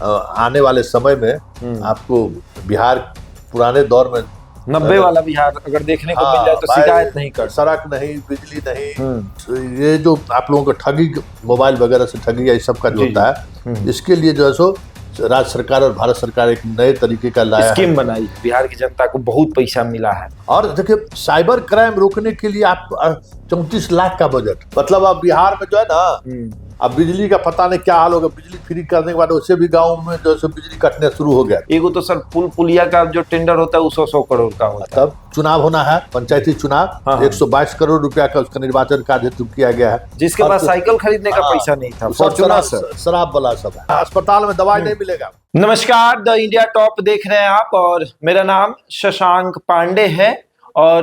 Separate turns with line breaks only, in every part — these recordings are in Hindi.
आने वाले समय में आपको बिहार पुराने दौर में
90 वाला बिहार अगर देखने को मिल जाए तो शिकायत नहीं कर,
सड़क नहीं, बिजली नहीं, ये जो आप लोगों को ठगी, मोबाइल वगैरह से ठगी या सब का जो होता है, इसके लिए जो है सो राज्य सरकार और भारत सरकार एक नए तरीके का लाया
स्कीम बनाई। बिहार की जनता को बहुत पैसा मिला है।
और देखिए, साइबर क्राइम रोकने के लिए आप 34 लाख का बजट, मतलब अब बिहार में जो है ना, अब बिजली का पता नहीं क्या हाल होगा। बिजली फ्री करने के बाद उससे भी गाँव में जो है बिजली कटने शुरू हो गया।
एगो तो सर पुलिया का जो टेंडर होता है वो 100 करोड़ का होता है।
तब चुनाव होना है, पंचायती चुनाव, 122 करोड़ रुपया का उसका निर्वाचन कार्य हेतु किया गया है।
जिसके पास साइकिल खरीदने का पैसा नहीं था, फॉर्च्यूनर
शराब वाला सब है। अस्पताल में दवाई नहीं मिलेगा।
नमस्कार, द इंडिया टॉप देख रहे हैं आप और मेरा नाम शशांक पांडे है। और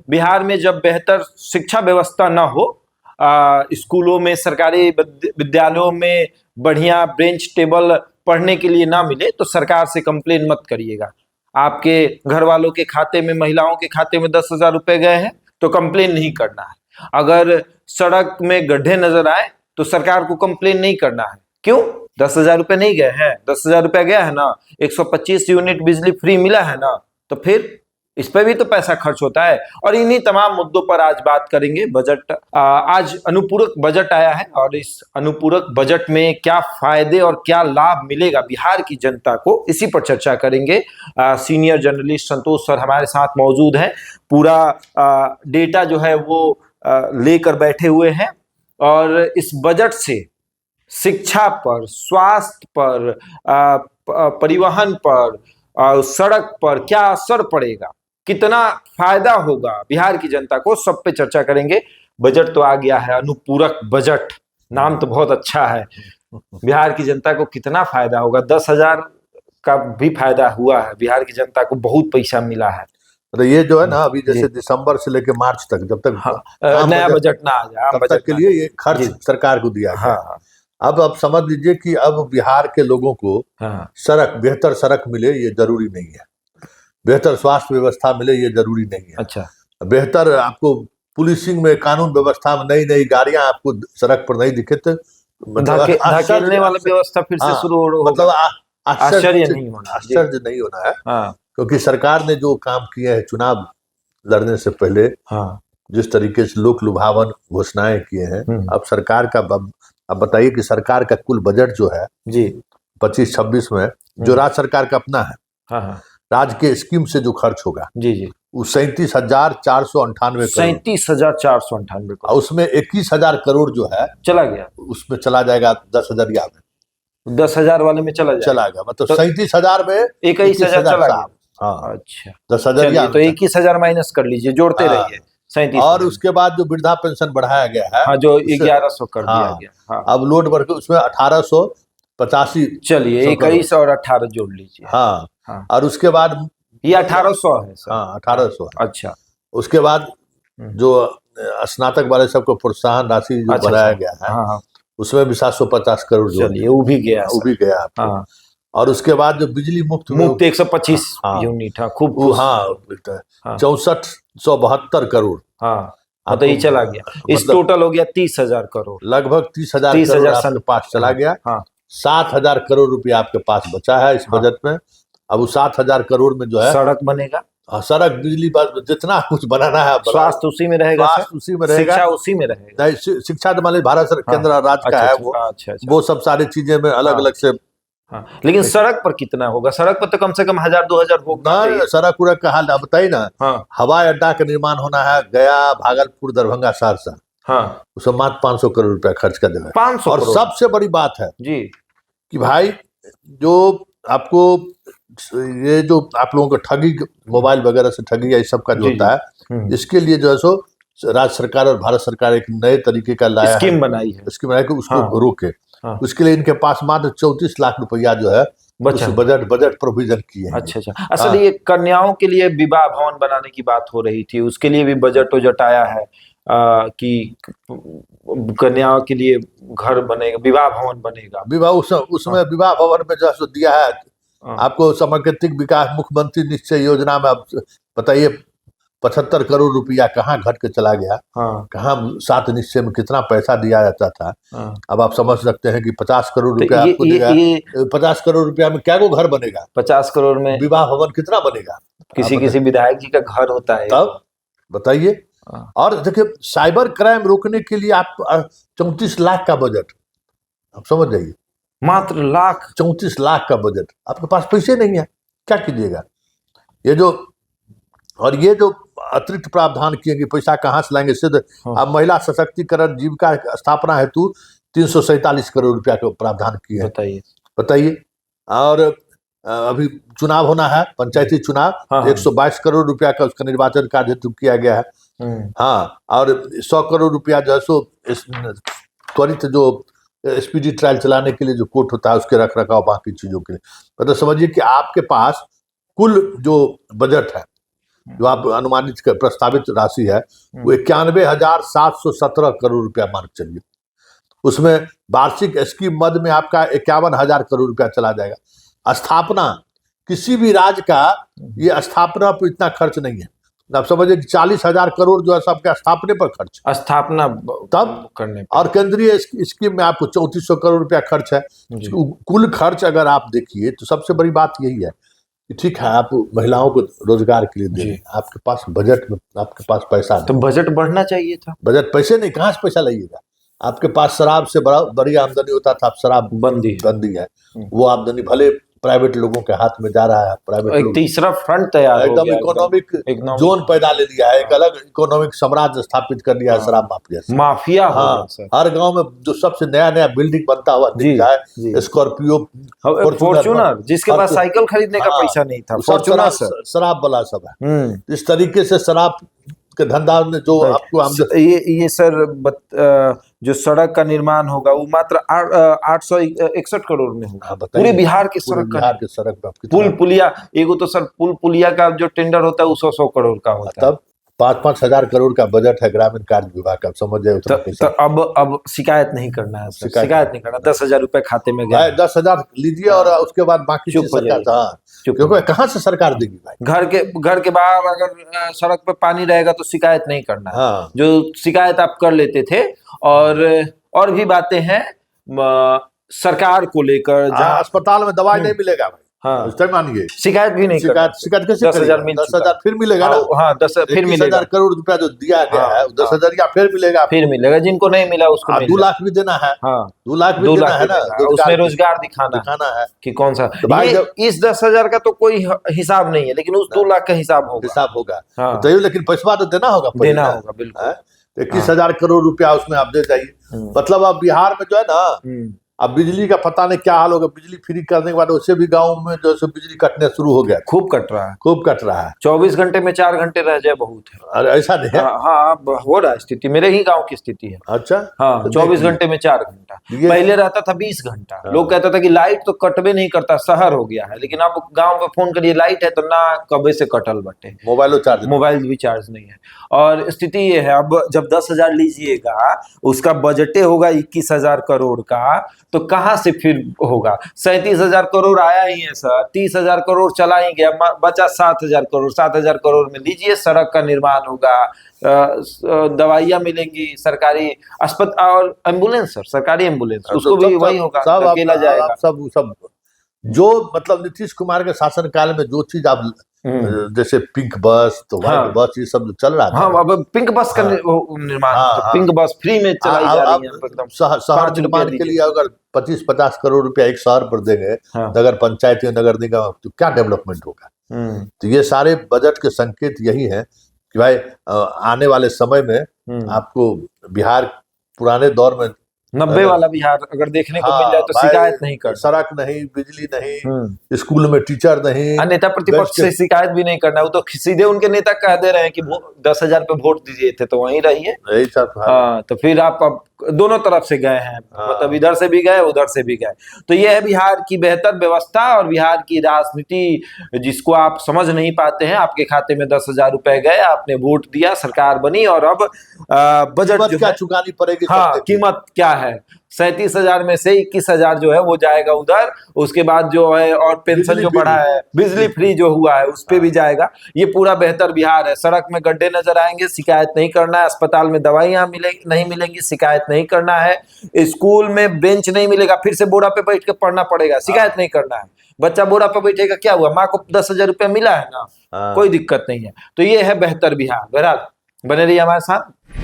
बिहार में जब बेहतर शिक्षा व्यवस्था ना हो, स्कूलों में, सरकारी विद्यालयों में बढ़िया बेंच टेबल पढ़ने के लिए ना मिले तो सरकार से कंप्लेन मत करिएगा। आपके घर वालों के खाते में, महिलाओं के खाते में 10,000 रुपए गए हैं तो कंप्लेन नहीं करना है। अगर सड़क में गड्ढे नजर आए तो सरकार को कंप्लेन नहीं करना है। क्यों? 10,000 रुपए नहीं गए हैं, 10,000 रुपया गया है ना, 125 यूनिट बिजली फ्री मिला है ना, तो फिर इस पे भी तो पैसा खर्च होता है। और इन्हीं तमाम मुद्दों पर आज बात करेंगे। बजट, आज अनुपूरक बजट आया है और इस अनुपूरक बजट में क्या फायदे और क्या लाभ मिलेगा बिहार की जनता को, इसी पर चर्चा करेंगे। सीनियर जर्नलिस्ट संतोष सर हमारे साथ मौजूद हैं। पूरा डेटा जो है वो लेकर बैठे हुए हैं और इस बजट से शिक्षा पर, स्वास्थ्य पर, परिवहन पर, सड़क पर क्या असर पड़ेगा, कितना फायदा होगा बिहार की जनता को, सब पे चर्चा करेंगे। बजट तो आ गया है, अनुपूरक बजट, नाम तो बहुत अच्छा है। बिहार की जनता को कितना फायदा होगा? 10,000 का भी फायदा हुआ है। बिहार की जनता को बहुत पैसा मिला है।
तो ये जो है ना, अभी जैसे दिसंबर से लेकर मार्च तक, जब तक
नया बजट ना आ जाए,
तब तक के लिए ये खर्च सरकार को दिया गया। अब समझ लीजिए कि अब बिहार के लोगों को सड़क, बेहतर सड़क मिले ये जरूरी नहीं है, बेहतर स्वास्थ्य व्यवस्था मिले ये जरूरी नहीं है।
अच्छा,
बेहतर आपको पुलिसिंग में, कानून व्यवस्था में नई नई गाड़ियां आपको सड़क पर नहीं दिखे तो
धकेलने वाला व्यवस्था फिर से शुरू हो,
मतलब
आश्चर्य नहीं
होना है। क्योंकि सरकार ने जो काम किए हैं, चुनाव लड़ने से पहले जिस तरीके से लोक लुभावन घोषणाएं किए हैं, अब सरकार का, अब बताइए कि सरकार का कुल बजट जो है
जी
25-26 में, जो राज्य सरकार का अपना है, राज्य के स्कीम से जो खर्च होगा
जी जी,
वो 37,498
37,498 करोड़,
उसमें 21,000 करोड़ जो है
चला गया,
उसमें चला जाएगा 10,000 में,
10,000 वाले में चला
गया, मतलब 37,000 में
21,000 चला गया।
हाँ,
अच्छा,
10,000
तो 21,000 माइनस कर लीजिए, जोड़ते रहिए।
और उसके बाद जो वृद्धा पेंशन बढ़ाया गया है,
जो 1100 कर दिया गया।
अब लोड बढ़ के उसमें 1885,
चलिए 21 और 18 जोड़ लीजिए।
और उसके बाद
ये 1800 है सर।
1800।
अच्छा,
उसके बाद जो स्नातक वाले सबको प्रोत्साहन राशि जो बढ़ाया गया है, उसमें भी 750 करोड़,
चलिए वो भी गया,
और उसके बाद जो बिजली मुफ्त
125 यूनिट, खूब
6472 करोड़,
तो ये चला गया। इस टोटल हो गया 30,000 करोड़,
लगभग 30,000 करोड़ आपके पास चला गया। 7,000 करोड़ रुपया आपके पास बचा है इस बजट में। अब वो 7,000 करोड़ में जो है
सड़क बनेगा,
सड़क, बिजली, जितना कुछ बनाना है,
स्वास्थ्य उसी में रहेगा,
उसी में रहेगा,
शिक्षा उसी में रहेगा।
शिक्षा तो मान लीजिए भारत केंद्र राज्य का है वो सब सारी चीजें में अलग अलग से।
लेकिन सड़क पर कितना होगा? सड़क पर तो कम से कम 1,000-2,000 होगा।
सड़क पूरा का हाल बताइए ना। हवाई अड्डा का निर्माण होना है गया, भागलपुर, दरभंगा, सहरसा, उसमें मात्र 500 करोड़ रुपया खर्च कर देगा।
500
और सबसे बड़ी बात है
जी
कि भाई, जो आपको ये जो आप लोगों को ठगी, मोबाइल वगैरह से ठगी या इस सब का जो होता है, इसके लिए जो है सो राज्य सरकार और भारत सरकार एक नए तरीके का लाया
स्कीम बनाई है,
कि उसको रोके। उसके लिए इनके पास मात्र 34 लाख रुपया जो है उस बजट प्रोविजन किए हैं।
अच्छा, असल ये कन्याओं के लिए विवाह भवन बनाने की बात हो रही थी, उसके लिए भी बजट आया है कि कन्याओं के लिए घर बनेगा, विवाह भवन बनेगा।
उसमें विवाह भवन में जो दिया है आपको, समग्र विकास मुख्यमंत्री निश्चय योजना में। अब बताइए, 75 करोड़ रुपया कहाँ घट के चला गया, कहाँ 7 निश्चय में कितना पैसा दिया जाता था। अब आप समझ सकते हैं कि 50 करोड़ रुपया आपको देगा, 50 करोड़ रुपया में क्या को घर बनेगा?
50 करोड़ में
विवाह भवन कितना बनेगा?
किसी विधायक जी का घर होता है।
तब बताइए। और देखिए, साइबर क्राइम रोकने के लिए आप 34 लाख का बजट, आप समझ जाइए,
मात्र
34 लाख का बजट, आपके पास पैसे नहीं है, क्या कीजिएगा? ये जो अतिरिक्त प्रावधान किए कि पैसा कहाँ से लाएंगे, सिद्ध अब महिला सशक्तिकरण जीविका स्थापना हेतु 347 करोड़ रुपया का प्रावधान किए हैं। बताइए। और अभी चुनाव होना है, पंचायती चुनाव, 122 करोड़ रुपया का उसका निर्वाचन कार्य हेतु किया गया है। हाँ, और 100 करोड़ रुपया जो है सो त्वरित जो स्पीडी ट्रायल चलाने के लिए जो कोर्ट होता है उसके रख रखाव बाकी चीजों के लिए। मतलब समझिए कि आपके पास कुल जो बजट है, जो आप अनुमानित प्रस्तावित राशि है, वो 91,717 करोड़ रुपया मान चलिए। उसमें वार्षिक स्कीम मद में आपका 51,000 करोड़ रुपया चला जाएगा। स्थापना, किसी भी राज्य का ये स्थापना पर इतना खर्च नहीं है। आप समझिए कि 40,000 करोड़ जो है सबके स्थापने पर खर्च,
स्थापना
तब करने पर। और केंद्रीय स्कीम में आपको 3400 करोड़ रुपया खर्च है। कुल खर्च अगर आप देखिए तो सबसे बड़ी बात यही है कि ठीक है, आप महिलाओं को रोजगार के लिए दे रहे हैं, आपके पास बजट में आपके पास पैसा नहीं,
तो बजट बढ़ना चाहिए था।
बजट पैसे नहीं, कहाँ से पैसा लाइएगा? आपके पास शराब से बड़ी आमदनी होता था, अब शराब बंदी है। वो आमदनी भले प्राइवेट लोगों के हाथ में जा रहा है। प्राइवेट
एक तीसरा फ्रंट तैयार
एकदम इकोनॉमिक जोन पैदा ले लिया है, एक अलग इकोनॉमिक साम्राज्य स्थापित कर लिया है शराब माफिया। हाँ, हर गांव में जो सबसे नया बिल्डिंग बनता हुआ दिख रहा है, स्कॉर्पियो,
फॉर्च्यूनर, जिसके पास साइकिल खरीदने का पैसा नहीं था, फॉर्च्यूनर
शराब वाला सब है। इस तरीके से शराब के धंधा में जो आपको
ये सर जो सड़क का निर्माण होगा वो मात्र 861 करोड़ में होगा। पूरे बिहार के सड़क पुल पुलिया, एगो तो सर पुल पुलिया का जो टेंडर होता है वो 100 करोड़ का होता है। तब
5-5 हजार करोड़ का बजट है ग्रामीण कार्य विभाग का, समझ जाए उतना पैसा।
तो अब शिकायत नहीं करना है, शिकायत नहीं करना। 10,000 रुपए खाते में गए,
10,000 लीजिए और उसके बाद बाकी सरकार, क्योंकि कहाँ से सरकार देगी भाई?
घर के बाहर अगर सड़क पे पानी रहेगा तो शिकायत नहीं करना है। जो शिकायत आप कर लेते थे। और भी बातें हैं सरकार को लेकर, जहाँ
अस्पताल में दवाई नहीं मिलेगा भाई, मानिए
शिकायत भी नहीं,
शिकायत कैसे? 10,000 फिर मिलेगा ना।
हाँ, 10 फिर मिलेगा।
10,000 करोड़ रुपया जो दिया गया है, 10,000 फिर मिलेगा।
जिनको नहीं मिला उसको
2 लाख भी देना है। 2 लाख भी देना है ना,
उसमें रोजगार दिखाना है कि कौन सा। इस 10,000 का तो कोई हिसाब नहीं है, लेकिन उस 2 लाख का हिसाब होगा। तो लेकिन पैसा तो देना होगा,
बिल्कुल। 21,000 करोड़ रुपया उसमें आप दे जाइए। मतलब अब बिहार में जो है ना, अब बिजली का पता नहीं क्या हाल होगा। बिजली फ्री करने के बाद उससे भी गांव में जो है बिजली कटने शुरू हो गया,
खूब कट रहा है। 24 घंटे में 4 घंटे रह जाए बहुत है।
अरे ऐसा नहीं है।
हाँ, हो रहा है स्थिति, मेरे ही गांव की स्थिति है।
अच्छा,
हाँ, 24 घंटे में 4 घंटा। पहले रहता था 20 घंटा। लोग कहता था कि लाइट तो कटबे नहीं करता, शहर हो गया है। लेकिन अब गाँव में फोन करिए, लाइट है तो ना कबे से कटल बटे। मोबाइल भी चार्ज नहीं है। और स्थिति ये है, अब जब 10,000 लीजिएगा, उसका बजटे होगा 21,000 करोड़ का, तो कहां से फिर होगा? 37,000 करोड़ आया ही है सर, 30,000 करोड़ चला ही गया, बचा 7,000 करोड़। 7,000 करोड़ में लीजिए सड़क का निर्माण होगा, दवाइयां मिलेंगी, सरकारी अस्पताल और एम्बुलेंस, सर सरकारी एम्बुलेंस, उसको भी वही होगा, अकेला जाएगा।
सब जो मतलब नीतीश कुमार के शासन काल में जो चीज आप जैसे पिंक बस, तो व्हाइट बस, ये सब चल रहा था।
हाँ, अब पिंक बस का निर्माण, पिंक बस फ्री में चलाई जा रही है। एकदम
शहर निर्माण के लिए अगर 25-50 करोड़ रुपया एक शहर पर देंगे, नगर पंचायत या नगर निगम, तो क्या डेवलपमेंट होगा? तो ये सारे बजट के संकेत यही है कि भाई आने वाले समय में आपको बिहार पुराने दौर में
90 वाला बिहार अगर देखने को मिल जाए तो शिकायत नहीं कर,
सड़क नहीं, बिजली नहीं, स्कूल में टीचर नहीं।
नेता प्रतिपक्ष से शिकायत भी नहीं करना, वो तो सीधे उनके नेता कह दे रहे हैं कि 10,000 पे वोट दीजिए थे तो वहीं रहिए। हाँ, तो फिर आप अब दोनों तरफ से गए हैं, मतलब इधर से भी गए उधर से भी गए। तो यह है बिहार की बेहतर व्यवस्था और बिहार की राजनीति, जिसको आप समझ नहीं पाते हैं। आपके खाते में 10,000 रुपए गए, आपने वोट दिया, सरकार बनी, और अब बजट
क्या चुकानी पड़ेगी?
हाँ, कीमत क्या है? 37,000 में से 21,000 जो है वो जाएगा उधर। उसके बाद जो है और पेंशन जो बढ़ा है, बिजली फ्री जो हुआ है उस पे भी जाएगा। ये पूरा बेहतर बिहार है। सड़क में गड्ढे नजर आएंगे, शिकायत नहीं करना है। अस्पताल में दवाइयां नहीं मिलेंगी, शिकायत नहीं करना है। स्कूल में बेंच नहीं मिलेगा, फिर से बोरा पे बैठ के पढ़ना पड़ेगा, शिकायत नहीं करना है। बच्चा बोरा पे बैठेगा, क्या हुआ, माँ को 10,000 रुपया मिला है ना, कोई दिक्कत नहीं है। तो ये है बेहतर बिहार। बहरहाल बने रहिए हमारे साथ।